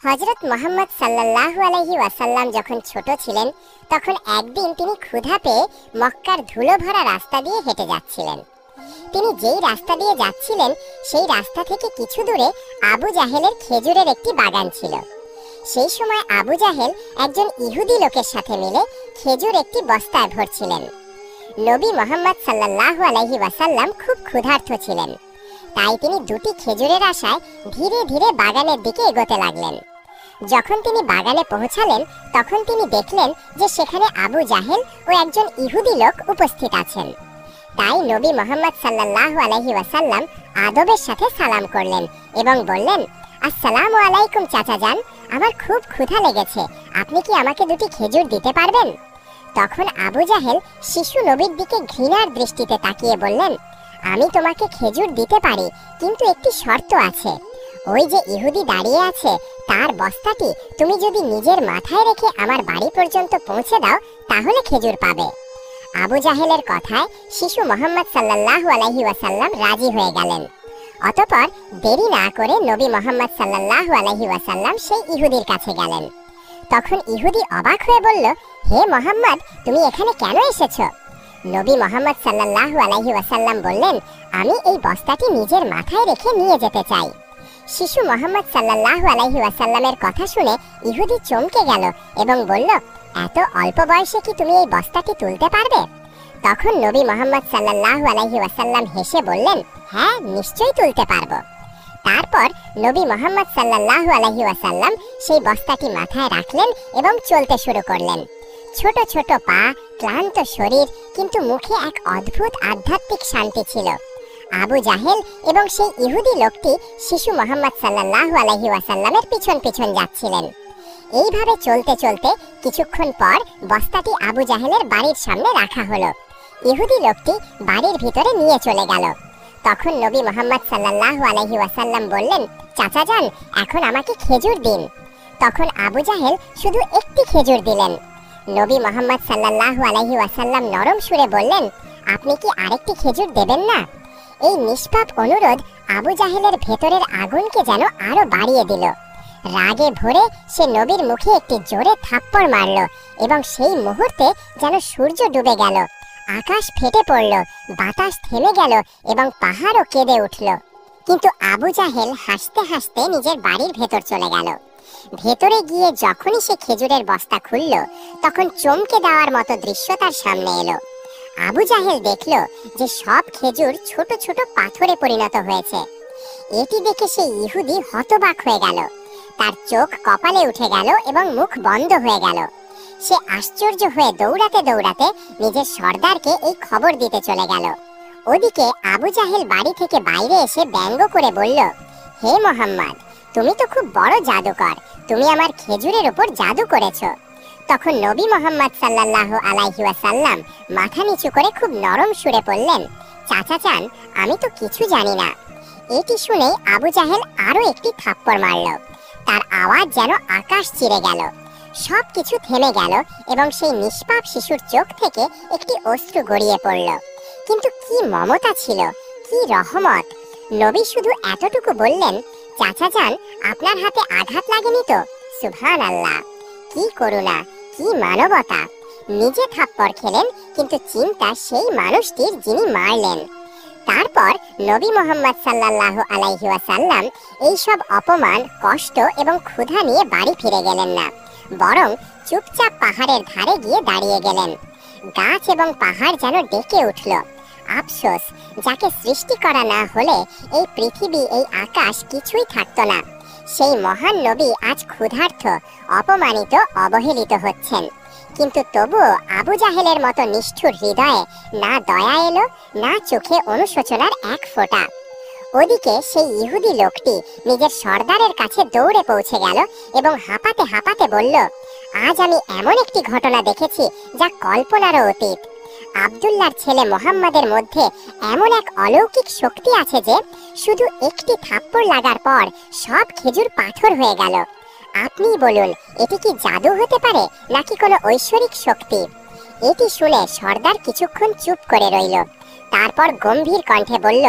হযরত মুহাম্মদ সাল্লাল্লাহু আলাইহি ওয়াসাল্লাম যখন ছোট ছিলেন তখন একদিন তিনি ক্ষুধা পেয়ে মক্কার ধুলো ভরা রাস্তা দিয়ে হেঁটে যাচ্ছিলেন। তিনি যেই রাস্তা দিয়ে যাচ্ছিলেন সেই রাস্তা থেকে কিছু দূরে আবু জাহেলের খেজুরের একটি বাগান ছিল। সেই সময় আবু জাহেল একজন ইহুদি লোকের সাথে মিলে খেজুর একটি বস্তায় ভরছিলেন। নবী মুহাম্মদ সাল্লাল্লাহু আলাইহি ওয়াসাল্লাম খুব ক্ষুধার্ত ছিলেন, তাই তিনি দুটি খেজুরের আশায় ধীরে ধীরে বাগানের দিকে এগোতে লাগলেন। যখন তিনি বাগানে পৌঁছালেন তখন তিনি দেখলেন যে সেখানে আবু জাহেল ও একজন ইহুদি লোক উপস্থিত আছেন। তাই নবী মুহাম্মদ সাল্লাল্লাহু আলাইহি ওয়াসাল্লাম আদবের সাথে সালাম করলেন এবং বললেন, আসসালামু আলাইকুম চাচাজান, আমার খুব ক্ষুধা লেগেছে, আপনি কি আমাকে দুটি খেজুর দিতে পারবেন? তখন আবু জাহেল শিশু নবীর দিকে ঘৃণার দৃষ্টিতে তাকিয়ে বললেন, আমি তোমাকে খেজুর দিতে পারি, কিন্তু একটি শর্ত আছে। ওই যে ইহুদি দাঁড়িয়ে আছে তার বস্তাটি তুমি যদি নিজের মাথায় রেখে আমার বাড়ি পর্যন্ত পৌঁছে দাও তাহলে খেজুর পাবে। আবু জাহেলের কথায় শিশু মুহাম্মদ সাল্লাল্লাহু আলাইহি ওয়াসাল্লাম রাজি হয়ে গেলেন। অতঃপর দেরি না করে নবী মুহাম্মদ সাল্লাল্লাহু আলাইহি ওয়াসাল্লাম সেই ইহুদির কাছে গেলেন। তখন ইহুদি অবাক হয়ে বলল, হে মুহাম্মদ, তুমি এখানে কেন এসেছো? নবী মুহাম্মদ সাল্লাল্লাহু আলাইহি ওয়াসাল্লাম বললেন, আমি এই বস্তাটি নিজের মাথায় রেখে নিয়ে যেতে চাই। শিশু মুহাম্মদ সাল্লাল্লাহু আলাইহি ওয়াসাল্লামের কথা শুনে ইহুদি চমকে গেল এবং বলল, এত অল্প বয়সে কি তুমি এই বস্তাটি তুলতে পারবে? তখন নবী মুহাম্মদ সাল্লাল্লাহু আলাইহি ওয়াসাল্লাম হেসে বললেন, হ্যাঁ, নিশ্চয়ই তুলতে পারবো। তারপর নবী মুহাম্মদ সাল্লাল্লাহু আলাইহি ওয়াসাল্লাম সেই বস্তাটি মাথায় রাখলেন এবং চলতে শুরু করলেন। ছোট ছোট পা, ক্লান্ত শরীর, কিন্তু মুখে এক অদ্ভুত আধ্যাত্মিক শান্তি ছিল। আবু জাহেল এবং সেই ইহুদি লোকটি শিশু মুহাম্মদ সাল্লাল্লাহু আলাইহি ওয়াসাল্লামের পিছন পিছন যাচ্ছিলেন। এইভাবে চলতে চলতে কিছুক্ষণ পর বস্তাটি আবু জাহেলের বাড়ির সামনে রাখা হলো। ইহুদি লোকটি বাড়ির ভিতরে নিয়ে চলে গেল। তখন নবী মুহাম্মদ সাল্লাল্লাহু আলাইহি ওয়াসাল্লাম বললেন, চাচাজান, এখন আমাকে খেজুর দিন। তখন আবু জাহেল শুধু একটি খেজুর দিলেন। নবী মুহাম্মদ সাল্লাল্লাহু আলাইহি ওয়াসাল্লাম নরম সুরে বললেন, আপনি কি আরেকটি খেজুর দেবেন না? এই নিষ্পাপ অনুরোধ আবু জাহেলের ভেতরের আগুনকে যেন আরো বাড়িয়ে দিল। রাগে ভরে সে নবীর মুখে একটি জোরে থাপ্পড় মারল এবং সেই মুহূর্তে যেন সূর্য ডুবে গেল, আকাশ ফেটে পড়ল, বাতাস থেমে গেল এবং পাহাড়ও কেঁদে উঠল। কিন্তু আবু জাহেল হাসতে হাসতে নিজের বাড়ির ভেতর চলে গেল। ভেতরে গিয়ে যখনই সে খেজুরের বস্তা খুলল তখন চমকে দেওয়ার মতো দৃশ্য তার সামনে এলো। আবু জাহেল দেখল যে সব খেজুর ছোট ছোট পাথরে পরিণত হয়েছে। এটি দেখে সেই ইহুদি হতবাক হয়ে গেল, তার চোখ কপালে উঠে গেল এবং মুখ বন্ধ হয়ে গেল। সে আশ্চর্য হয়ে দৌড়াতে দৌড়াতে নিজের সর্দারকে এই খবর দিতে চলে গেল। ওদিকে আবু জাহেল বাড়ি থেকে বাইরে এসে ব্যঙ্গ করে বলল, হে মুহাম্মদ, তুমি তো খুব বড় জাদুকর, তুমি আমার খেজুরের উপর জাদু করেছো। তখন নবী মুহাম্মদ সাল্লাল্লাহু আলাইহি ওয়াসাল্লাম মাথা নিচু করে খুব নরম সুরে বললেন, চাচাজান, আমি তো কিছু জানি না। এটি শুনে আবু জাহেল আরো একটি থাপ্পড় মারল। তার আওয়াজ যেন আকাশ চিরে গেল। সবকিছু থেমে গেল এবং সেই নিষ্পাপ শিশুর চোখ থেকে একটি অশ্রু গড়িয়ে পড়ল। কিন্তু কি মমতা ছিল, কি রহমত! নবী শুধু এতটুকু বললেন, চাচাজান, আপনার হাতে আঘাত লাগেনি তো? সুবহানাল্লাহ! কি করুণা, কি মানবতা! নিজে থাপ্পড় খেলেন, কিন্তু চিন্তা সেই মানুষটির যিনি মারলেন। তারপর নবী মুহাম্মদ সাল্লাল্লাহু আলাইহি ওয়াসাল্লাম এই সব অপমান, কষ্ট এবং ক্ষুধা নিয়ে বাড়ি ফিরে গেলেন না, বরং চুপচাপ পাহাড়ের ধারে গিয়ে দাঁড়িয়ে গেলেন। গাছ এবং পাহাড় যেন ডেকে উঠল। আফসোস, যাকে সৃষ্টি করা না হলে এই পৃথিবী, এই আকাশ কিছুই থাকতো না। সেই মহান নবী আজ ক্ষুধার্ত, অপমানিত, অবহেলিত হচ্ছেন। কিন্তু তবুও আবু জাহেলের মতো নিষ্ঠুর হৃদয়ে না দয়া এলো, না চোখে অনুশোচনার এক ফোঁটা। ওদিকে সেই ইহুদি লোকটি নিজের সর্দারের কাছে দৌড়ে পৌঁছে গেল এবং হাঁপাতে হাঁপাতে বলল, আজ আমি এমন একটি ঘটনা দেখেছি যা কল্পনারও অতীত। আব্দুল্লাহর ছেলে মুহাম্মাদের মধ্যে এমন এক অলৌকিক শক্তি আছে যে শুধু একটি থাপ্পড় লাগার পর সব খেজুর পাথর হয়ে গেল। আপনি বলুন, এটি কি জাদু হতে পারে নাকি কোনো ঐশ্বরিক শক্তি? এটি শুনে সর্দার কিছুক্ষণ চুপ করে রইল। তারপর গম্ভীর কণ্ঠে বলল,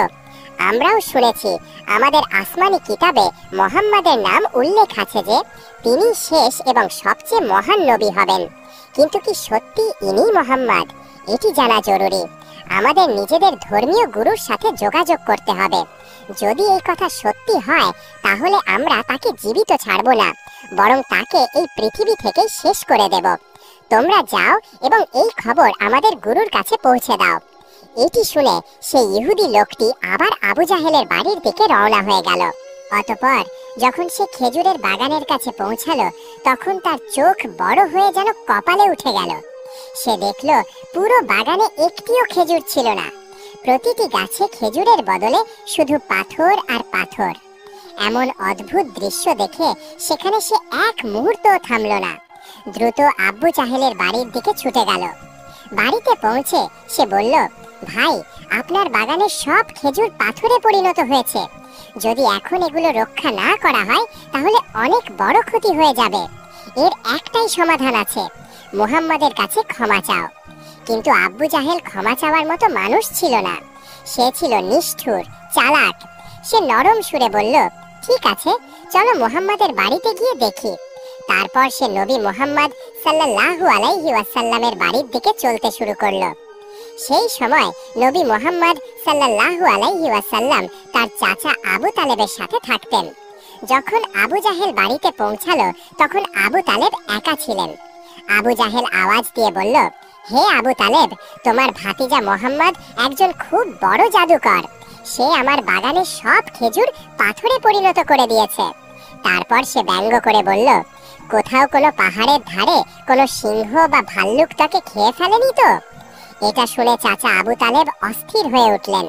আমরাও শুনেছি আমাদের আসমানি কিতাবে মুহাম্মাদের নাম উল্লেখ আছে যে তিনি শেষ এবং সবচেয়ে মহান নবী হবেন। কিন্তু কি সত্যি ইনি মুহাম্মদ? এটি জানা জরুরি। আমাদের নিজেদের ধর্মীয় গুরুর সাথে যোগাযোগ করতে হবে। যদি এই কথা সত্যি হয় তাহলে আমরা তাকে জীবিত ছাড়ব না, বরং তাকে এই পৃথিবী থেকে শেষ করে দেব। তোমরা যাও এবং এই খবর আমাদের গুরুর কাছে পৌঁছে দাও। এটি শুনে সেই ইহুদি লোকটি আবার আবু জাহেলের বাড়ির দিকে রওনা হয়ে গেল। অতঃপর যখন সে খেজুরের বাগানের কাছে পৌঁছালো তখন তার চোখ বড় হয়ে যেন কপালে উঠে গেল। সে দেখল পুরো বাগানে একটিও খেজুর ছিল না। প্রতিটি গাছে খেজুরের বদলে শুধু পাথর আর পাথর। এমন অদ্ভুত দৃশ্য দেখে সেখানে সে এক মুহূর্তও থামল না। দ্রুত আব্বু জাহেলের বাড়ির দিকে ছুটে গেল। বাড়িতে পৌঁছে সে বলল, ভাই, আপনার বাগানের সব খেজুর পাথরে পরিণত হয়েছে। যদি এখন এগুলো রক্ষা না করা হয় তাহলে অনেক বড় ক্ষতি হয়ে যাবে। এর একটাই সমাধান আছে, মুহাম্মাদের কাছে ক্ষমা চাও। কিন্তু আব্বু জাহেল ক্ষমা চাওয়ার মতো মানুষ ছিল না। সে ছিল নিষ্ঠুর, চালাক। সে নরম সুরে বলল, ঠিক আছে, চলো মুহাম্মাদের বাড়িতে গিয়ে দেখি। তারপর সে নবী মুহাম্মদ সাল্লাল্লাহু আলাইহি ওয়াসাল্লামের বাড়ির দিকে চলতে শুরু করলো। সেই সময় নবী মুহাম্মদ সাল্লাল্লাহু আলাইহি ওয়াসাল্লাম তার চাচা আবু তালেবের সাথে থাকতেন। যখন আবু জাহেল বাড়িতে পৌঁছালো তখন আবু তালেব একা ছিলেন। আবু জাহেল আওয়াজ দিয়ে বলল, হে আবু তালেব, তোমার ভাতিজা মুহাম্মদ একজন খুব বড় জাদুকর। সে আমার বাগানের সব খেজুর পাথরে পরিণত করে দিয়েছে। তারপর সে ব্যঙ্গ করে বলল, কোথাও কোনো পাহাড়ের ধারে কোনো সিংহ বা ভাল্লুক তাকে খেয়ে ফেলেনি তো? এটা শুনে চাচা আবু তালেব অস্থির হয়ে উঠলেন।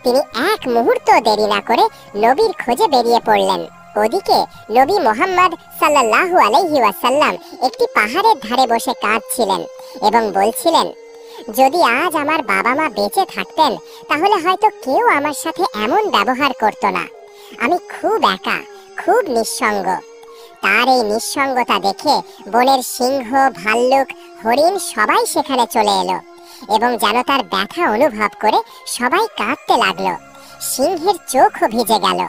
তিনি এক মুহূর্ত দেরি না করে নবীর খোঁজে বেরিয়ে পড়লেন। ওদিকে নবী মুহাম্মদ সাল্লাল্লাহু আলাইহি ওয়াসাল্লাম একটি পাহাড়ের ধারে বসে কাঁদছিলেন এবং বলছিলেন, যদি আজ আমার বাবা মা বেঁচে থাকতেন তাহলে হয়তো কেউ আমার সাথে এমন ব্যবহার করত না। আমি খুব একা, খুব নিঃসঙ্গ। তার এই নিঃসঙ্গতা দেখে বনের সিংহ, ভাল্লুক, হরিণ সবাই সেখানে চলে এলো এবং যেন তার ব্যথা অনুভব করে সবাই কাঁদতে লাগলো। সিংহের চোখও ভিজে গেল।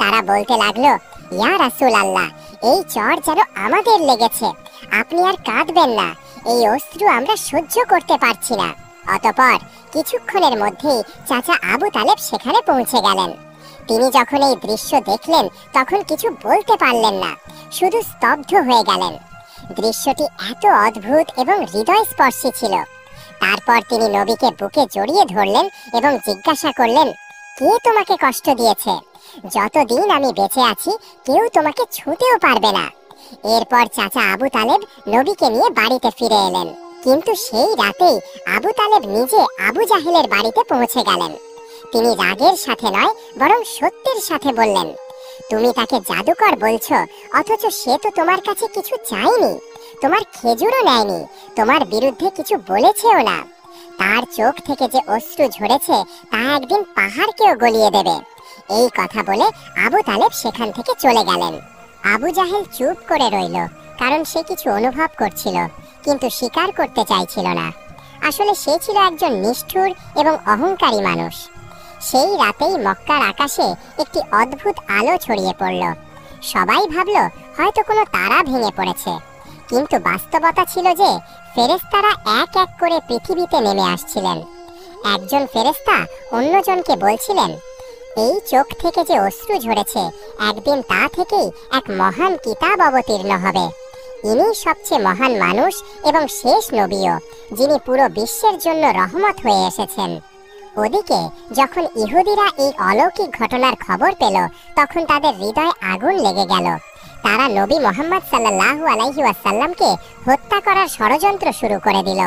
তারা বলতে লাগলো, ইয়া রাসূলুল্লাহ, এই চর যেন আমাদের লেগেছে। আপনি আর কাঁদবেন না, এই অশ্রু আমরা সহ্য করতে পারছি না। অতঃপর কিছুক্ষণের মধ্যেই চাচা আবু তালেব সেখানে পৌঁছে গেলেন। তিনি যখন এই দৃশ্য দেখলেন তখন কিছু বলতে পারলেন না, শুধু স্তব্ধ হয়ে গেলেন। দৃশ্যটি এত অদ্ভুত এবং হৃদয়স্পর্শী ছিল। তারপর তিনি নবীকে বুকে জড়িয়ে ধরলেন এবং জিজ্ঞাসা করলেন, কে তোমাকে কষ্ট দিয়েছে? যতদিন আমি বেঁচে আছি কেউ তোমাকে ছুঁতেও পারবে না। এরপর চাচা আবু তালেব নবীকে নিয়ে বাড়িতে ফিরে এলেন। কিন্তু সেই রাতেই আবু তালেব নিজে আবু জাহেলের বাড়িতে পৌঁছে গেলেন। তিনি রাগের সাথে নয় বরং সত্যের সাথে বললেন, তুমি তাকে জাদুকর বলছো, অথচ সে তো তোমার কাছে কিছু চায়নি, তোমার খেজুরও নেয়নি, তোমার বিরুদ্ধে কিছু বলেছেও না। তার চোখ থেকে যে অশ্রু ঝরেছে তা একদিন পাহাড়কেও গলিয়ে দেবে। এই কথা বলে আবু তালেব সেখান থেকে চলে গেলেন। আবু জাহেল চুপ করে রইল, কারণ সে কিছু অনুভব করছিল কিন্তু স্বীকার করতে চাইছিল না। আসলে সে ছিল একজন নিষ্ঠুর এবং অহংকারী মানুষ। সেই রাতেই মক্কার আকাশে একটি অদ্ভুত আলো ছড়িয়ে পড়ল। সবাই ভাবল হয়তো কোনো তারা ভেঙে পড়েছে, কিন্তু বাস্তবতা ছিল যে ফেরেশতারা এক এক করে পৃথিবীতে নেমে আসছিলেন। একজন ফেরেশতা অন্যজনকে বলছিলেন, এই চোখ থেকে যে অশ্রু ঝরেছে একদিন তা থেকেই এক মহান কিতাব অবতীর্ণ হবে। ইনি সবচেয়ে মহান মানুষ এবং শেষ নবীও, যিনি পুরো বিশ্বের জন্য রহমত হয়ে এসেছেন। ওদিকে যখন ইহুদিরা এই অলৌকিক ঘটনার খবর পেল তখন তাদের হৃদয়ে আগুন লেগে গেল। তারা নবী মুহাম্মদ সাল্লাল্লাহু আলাইহি ওয়াসাল্লামকে হত্যা করার ষড়যন্ত্র শুরু করে দিল,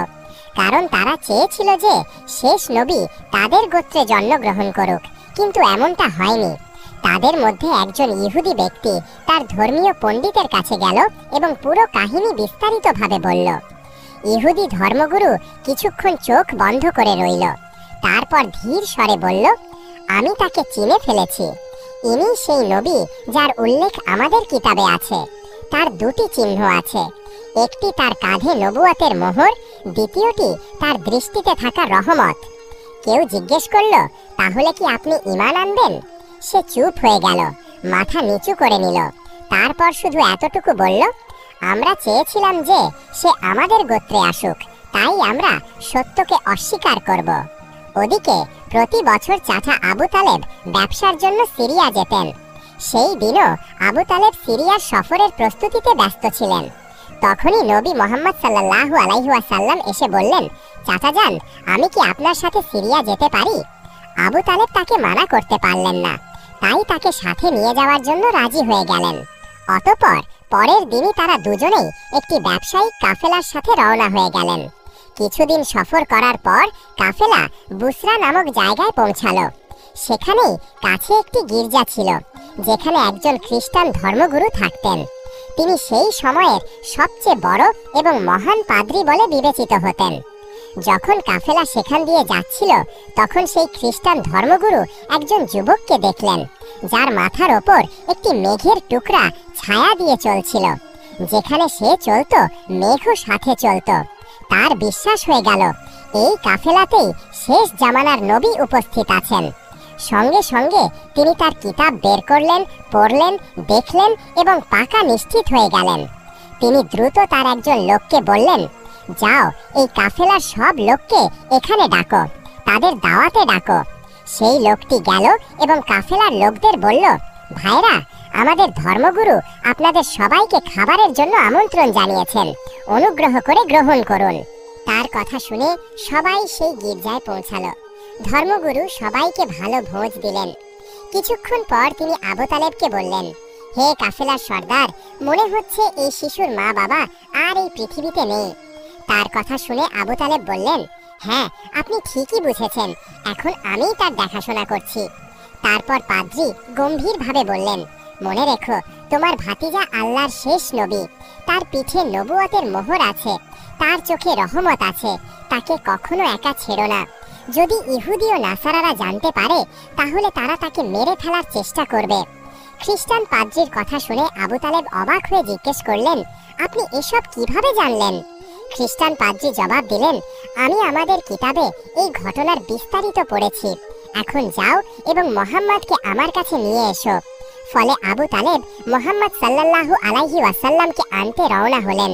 কারণ তারা চেয়েছিল যে শেষ নবী তাদের গোত্রে জন্মগ্রহণ করুক, কিন্তু এমনটা হয়নি। তাদের মধ্যে একজন ইহুদি ব্যক্তি তার ধর্মীয় পণ্ডিতের কাছে গেল এবং পুরো কাহিনী বিস্তারিতভাবে বলল। ইহুদি ধর্মগুরু কিছুক্ষণ চোখ বন্ধ করে রইল, তারপর ধীর স্বরে বলল, আমি তাকে চিনে ফেলেছি। ইনি সেই নবী যার উল্লেখ আমাদের কিতাবে আছে। তার দুটি চিহ্ন আছে, একটি তার কাঁধে নবুয়তের মোহর, দ্বিতীয়টি তার দৃষ্টিতে থাকা রহমত। কেউ জিজ্ঞেস করলো, তাহলে কি আপনি ঈমান আনবেন? সে চুপ হয়ে গেল, মাথা নিচু করে নিল। তারপর শুধু এতটুকু বলল, আমরা চেয়েছিলাম যে সে আমাদের গোত্রে আসুক, তাই আমরা সত্যকে অস্বীকার করব। ওদিকে প্রতি বছর চাচা আবু তালেব ব্যবসার জন্য সিরিয়া যেতেন। সেই দিনও আবু তালেব সিরিয়ার সফরের প্রস্তুতিতে ব্যস্ত ছিলেন। তখনই নবী মুহাম্মদ সাল্লাল্লাহু আলাইহি ওয়াসাল্লাম এসে বললেন, চাচা যান, আমি কি আপনার সাথে সিরিয়া যেতে পারি? আবু তালেব তাকে মানা করতে পারলেন না, তাই তাকে সাথে নিয়ে যাওয়ার জন্য রাজি হয়ে গেলেন। অতঃপর পরের দিনই তারা দুজনেই একটি ব্যবসায়িক কাফেলার সাথে রওনা হয়ে গেলেন। কিছুদিন সফর করার পর কাফেলা বুসরা নামক জায়গায় পৌঁছালো। সেখানেই কাছে একটি গির্জা ছিল, যেখানে একজন খ্রিস্টান ধর্মগুরু থাকতেন। তিনি সেই সময়ের সবচেয়ে বড় এবং মহান পাদ্রী বলে বিবেচিত হতেন। যখন কাফেলা সেখান দিয়ে যাচ্ছিল, তখন সেই খ্রিস্টান ধর্মগুরু একজন যুবককে দেখলেন, যার মাথার ওপর একটি মেঘের টুকরা ছায়া দিয়ে চলছিল। যেখানে সে চলত, মেঘও সাথে চলত। তার বিশ্বাস হয়ে গেল, এই কাফেলাতেই শেষ জামানার নবী উপস্থিত আছেন। সঙ্গে সঙ্গে তিনি তার কিতাব বের করলেন, পড়লেন, দেখলেন এবং পাকা নিশ্চিত হয়ে গেলেন। তিনি দ্রুত তার একজন লোককে বললেন, যাও, এই কাফেলার সব লোককে এখানে ডাকো, তাদের দাওয়াতে ডাকো। সেই লোকটি গেল এবং কাফেলার লোকদের বলল, ভাইরা, আমাদের ধর্মগুরু আপনাদের সবাইকে খাবারের জন্য আমন্ত্রণ জানিয়েছেন, অনুগ্রহ করে গ্রহণ করুন। তার কথা শুনে সবাই সেই গির্জায় পৌঁছালো। ধর্মগুরু সবাইকে ভালো ভোজ দিলেন। কিছুক্ষণ পর তিনি আবু তালেবকে বললেন, হে কাফেলার সর্দার, মনে হচ্ছে এই শিশুর মা বাবা আর এই পৃথিবীতে নেই। তার কথা শুনে আবু তালেব বললেন, হ্যাঁ, আপনি ঠিকই বুঝেছেন, এখন আমিই তার দেখাশোনা করছি। তারপর পাদ্রী গম্ভীরভাবে বললেন, মনে রেখো, তোমার ভাতিজা আল্লাহর শেষ নবী, তার পিঠে নবুয়তের মোহর আছে, তার চোখে রহমত আছে, তাকে কখনো একা ছেড়ো না। যদি ইহুদি ও নাসারারা জানতে পারে, তাহলে তারা তাকে মেরে ফেলার চেষ্টা করবে। খ্রিস্টান পাদ্রীর কথা শুনে আবু তালেব অবাক হয়ে জিজ্ঞেস করলেন, আপনি এসব কিভাবে জানলেন? খ্রিস্টান পাদ্রী জবাব দিলেন, আমি আমাদের কিতাবে এই ঘটনার বিস্তারিত পড়েছি। এখন যাও এবং মুহাম্মদকে আমার কাছে নিয়ে এসো। ফলে আবু তালেব মুহাম্মদ সাল্লাল্লাহু আলাইহি ওয়াসাল্লামকে আনতে রওনা হলেন।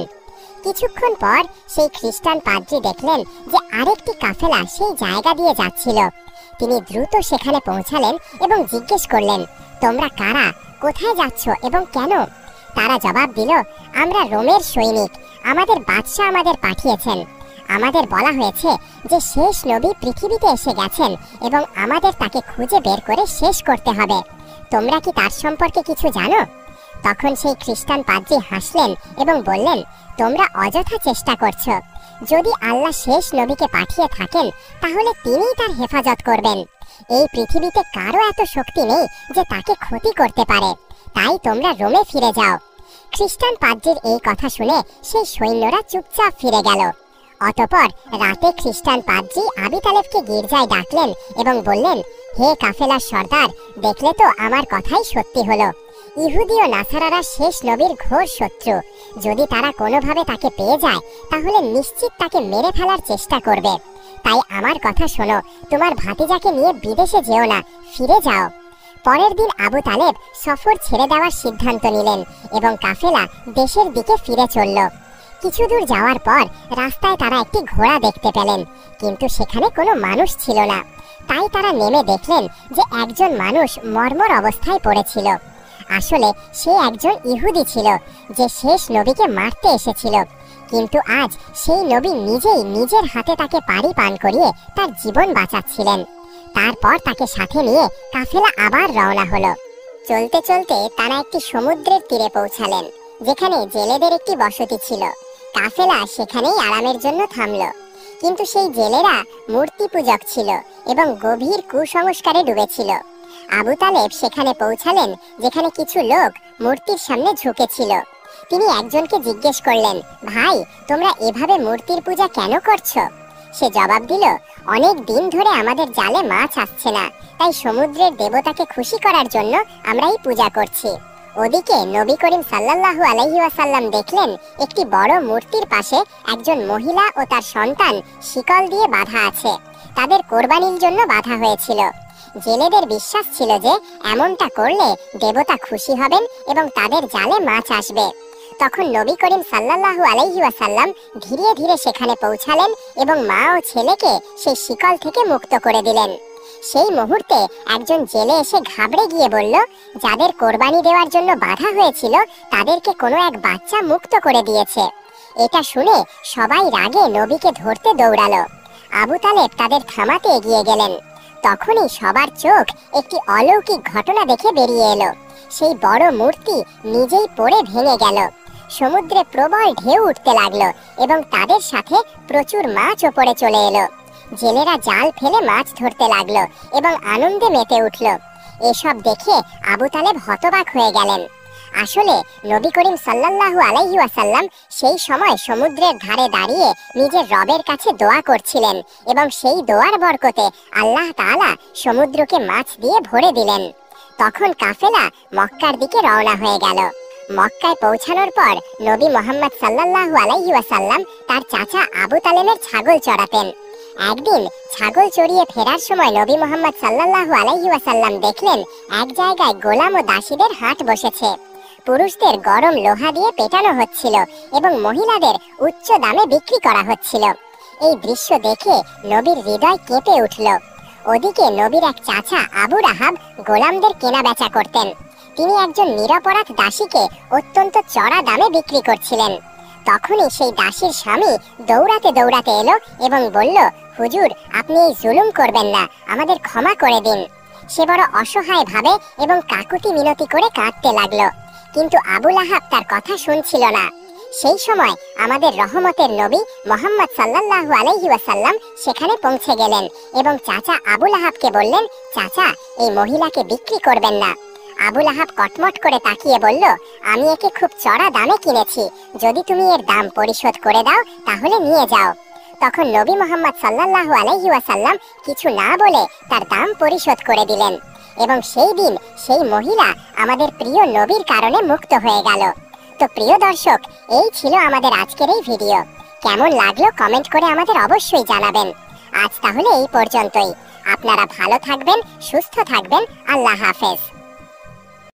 কিছুক্ষণ পর সেই খ্রিস্টান পাদ্রী দেখলেন যে আরেকটি কাফেলা সেই জায়গা দিয়ে যাচ্ছিল। তিনি দ্রুত সেখানে পৌঁছালেন এবং জিজ্ঞেস করলেন, তোমরা কারা, কোথায় যাচ্ছ এবং কেন? তারা জবাব দিল, আমরা রোমের সৈনিক, আমাদের বাদশা আমাদের পাঠিয়েছেন। আমাদের বলা হয়েছে যে শেষ নবী পৃথিবীতে এসে গেছেন এবং আমাদের তাকে খুঁজে বের করে শেষ করতে হবে। তোমরা কি তার সম্পর্কে কিছু জানো? তখন সেই খ্রিস্টান পাদ্রী হাসলেন এবং বললেন, তোমরা অযথা চেষ্টা করছো। যদি আল্লাহ শেষ নবীকে পাঠিয়ে থাকেন, তাহলে তিনিই তার হেফাজত করবেন। এই পৃথিবীতে কারো এত শক্তি নেই যে তাকে ক্ষতি করতে পারে, তাই তোমরা রোমে ফিরে যাও। খ্রিস্টান পাদ্রীর এই কথা শুনে সেই সৈন্যরা চুপচাপ ফিরে গেল। অতঃপর রাতে খ্রিস্টান পাদ্রী আবু তালেবকে গির্জায় ডাকলেন এবং বললেন, হে কাফেলার সর্দার, দেখলে তো আমার কথাই সত্যি হলো। ইহুদি ও নাসারারা শেষ নবীর ঘোর শত্রু। যদি তারা কোনোভাবে তাকে পেয়ে যায়, তাহলে নিশ্চিত তাকে মেরে ফেলার চেষ্টা করবে। তাই আমার কথা শোনো, তোমার ভাতিজাকে নিয়ে বিদেশে যেও না, ফিরে যাও। পরের দিন আবু তালেব সফর ছেড়ে দেওয়ার সিদ্ধান্ত নিলেন এবং কাফেলা দেশের দিকে ফিরে চলল। কিছু দূর যাওয়ার পর রাস্তায় তারা একটি ঘোড়া দেখতে পেলেন, কিন্তু সেখানে কোনো মানুষ ছিল না। তাই তারা নেমে দেখলেন যে একজন মানুষ মর্মর অবস্থায় পড়েছিল। আসলে সে একজন ইহুদি ছিল, যে শেষ নবীকে মারতে এসেছিল। কিন্তু আজ সেই নবী নিজেই নিজের হাতে তাকে পানি পান করিয়ে তার জীবন বাঁচাচ্ছিলেন। তারপর তাকে সাথে নিয়ে কাফেলা আবার রওনা হলো। চলতে চলতে তারা একটি সমুদ্রের তীরে পৌঁছালেন, যেখানে জেলেদের একটি বসতি ছিল। কাফেলা সেখানেই আরামের জন্য থামল। কিন্তু সেই জেলেরা মূর্তি পূজক ছিল এবং গভীর কুসংস্কারে ডুবেছিল। আবু তালেব সেখানে পৌঁছালেন, যেখানে কিছু লোক মূর্তির সামনে ঝুঁকেছিল। তিনি একজনকে জিজ্ঞেস করলেন, ভাই, তোমরা এভাবে মূর্তির পূজা কেন করছো? সে জবাব দিল, অনেক দিন ধরে আমাদের জালে মাছ আসছে না, তাই সমুদ্রের দেবতাকে খুশি করার জন্য আমরা এই পূজা করছি। ওদিকে নবী করিম সাল্লাল্লাহু আলাইহি ওয়াসাল্লাম দেখলেন একটি বড় মূর্তির পাশে একজন মহিলা ও তার সন্তান শিকল দিয়ে বাঁধা আছে। তাদের কোরবানির জন্য বাধা হয়েছিল। জেলেদের বিশ্বাস ছিল যে এমনটা করলে দেবতা খুশি হবেন এবং তাদের জালে মাছ আসবে। তখন নবী করিম সাল্লাল্লাহু আলাইহি ওয়াসাল্লাম ধীরে ধীরে সেখানে পৌঁছালেন এবং মা ও ছেলেকে সেই শিকল থেকে মুক্ত করে দিলেন। সেই মুহূর্তে একজন জেলে এসে ঘাবড়ে গিয়ে বলল, যাদের কোরবানি দেওয়ার জন্য বাধা হয়েছিল তাদেরকে কোনো এক বাচ্চা মুক্ত করে দিয়েছে। এটা শুনে সবাই রাগে নবীকে ধরতে দৌড়ালো। আবু তালেব তাদের থামাতে এগিয়ে গেলেন। তখনই সবার চোখ একটি অলৌকিক ঘটনা দেখে বেরিয়ে এলো। সেই বড় মূর্তি নিজেই পড়ে ভেঙে গেল। সমুদ্রে প্রবল ঢেউ উঠতে লাগলো এবং তাদের সাথে প্রচুর মাছ ওপরে চলে এলো। জেলেরা জাল ফেলে মাছ ধরতে লাগলো এবং আনন্দে মেতে উঠল। এসব দেখে আবু তালেব হতবাক হয়ে গেলেন। আসলে নবী করিম সাল্লাল্লাহু আলাইহি ওয়াসাল্লাম সেই সময় সমুদ্রের ধারে দাঁড়িয়ে নিজের রবের কাছে দোয়া করছিলেন এবং সেই দোয়ার বরকতে আল্লাহ তাআলা সমুদ্রকে মাছ দিয়ে ভরে দিলেন। তখন কাফেলা মক্কার দিকে রওনা হয়ে গেল। মক্কায় পৌঁছানোর পর নবী মুহাম্মদ সাল্লাল্লাহু আলাইহি ওয়াসাল্লাম তার চাচা আবু তালেবের ছাগল চড়াতেন। একদিন ছাগল চড়িয়ে ফেরার সময় নবী মুহাম্মদ সাল্লাল্লাহু আলাইহি ওয়াসাল্লাম দেখলেন এক জায়গায় গোলাম ও দাসীদের হাট বসেছে। পুরুষদের গরম লোহা দিয়ে পেটানো হচ্ছিল এবং মহিলাদের উচ্চ দামে বিক্রি করা হচ্ছিল। এই দৃশ্য দেখে নবীর হৃদয় কেঁপে উঠল। ওদিকে নবীর এক চাচা আবু রাহাব গোলামদের কেনা বেচা করতেন। তিনি একজন নিরপরাধ দাসীকে অত্যন্ত চড়া দামে বিক্রি করছিলেন। তখনই সেই দাসীর স্বামী দৌড়াতে দৌড়াতে এলো এবং বলল, হুজুর, আপনি এই জুলুম করবেন না, আমাদের ক্ষমা করে দিন। সে বড় অসহায় ভাবে এবং কাকুতি মিনতি করে কাঁদতে লাগলো, কিন্তু আবু লাহাব তার কথা শুনছিল না। সেই সময় আমাদের রহমতের নবী মুহাম্মদ সাল্লাল্লাহু আলাইহি ওয়াসাল্লাম সেখানে পৌঁছে গেলেন এবং চাচা আবু লাহাবকে বললেন, চাচা, এই মহিলাকে বিক্রি করবেন না। আবু লাহাব কটমট করে তাকিয়ে বলল, আমি একে খুব চড়া দামে কিনেছি, যদি তুমি এর দাম পরিশোধ করে দাও তাহলে নিয়ে যাও। তখন নবী মুহাম্মদ সাল্লাল্লাহু আলাইহি ওয়াসাল্লাম কিছু না বলে তার দাম পরিশোধ করে দিলেন এবং সেই দিন সেই মহিলা আমাদের প্রিয় নবীর কারণে মুক্ত হয়ে গেল। তো প্রিয় দর্শক, এই ছিল আমাদের আজকের এই ভিডিও। কেমন লাগলো কমেন্ট করে আমাদের অবশ্যই জানাবেন। আজ তাহলে এই পর্যন্তই। আপনারা ভালো থাকবেন, সুস্থ থাকবেন। আল্লাহ হাফেজ।